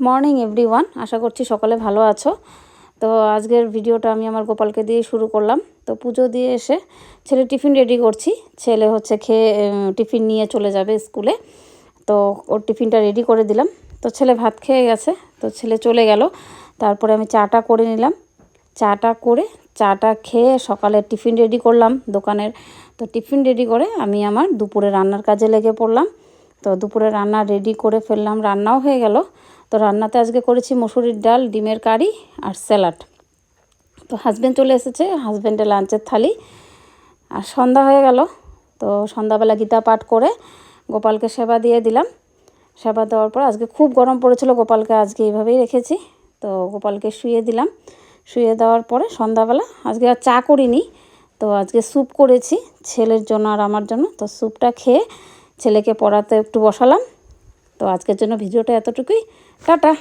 Morning everyone, আশা করছি সকালে ভালো আছো। তো আজকের ভিডিওটা আমি আমার গোপালকে দিয়ে শুরু করলাম। তো পুজো দিয়ে এসে ছেলে টিফিন রেডি করছি। ছেলে হচ্ছে খেয়ে টিফিন নিয়ে চলে যাবে স্কুলে। তো ওর টিফিনটা রেডি করে দিলাম। তো ছেলে ভাত খেয়ে গেছে, তো ছেলে চলে গেল। তারপরে আমি চাটা করে নিলাম। চাটা খেয়ে সকালে টিফিন রেডি করলাম দোকানের। তো টিফিন রেডি করে আমি আমার দুপুরে রান্নার কাজে লেগে পড়লাম। তো দুপুরে রান্না রেডি করে ফেললাম, রান্নাও হয়ে গেল। তো রান্নাতে আজকে করেছি মসুরির ডাল, ডিমের কারি আর স্যালাড। তো হাজব্যান্ড চলে এসেছে, হাজব্যান্ডের লাঞ্চের থালি। আর সন্ধ্যা হয়ে গেল। তো সন্ধ্যাবেলা গীতা পাঠ করে গোপালকে সেবা দিয়ে দিলাম। সেবা দেওয়ার পর আজকে খুব গরম পড়েছিল, গোপালকে আজকে এইভাবেই রেখেছি। তো গোপালকে শুয়ে দিলাম। শুয়ে দেওয়ার পরে সন্ধ্যাবেলা আজকে আর চা করিনি, তো আজকে স্যুপ করেছি ছেলের জন্য আর আমার জন্য। তো স্যুপটা খেয়ে ছেলেকে পড়াতে একটু বসালাম। তো আজকের জন্য ভিডিওটা এতটুকুই। টাটা।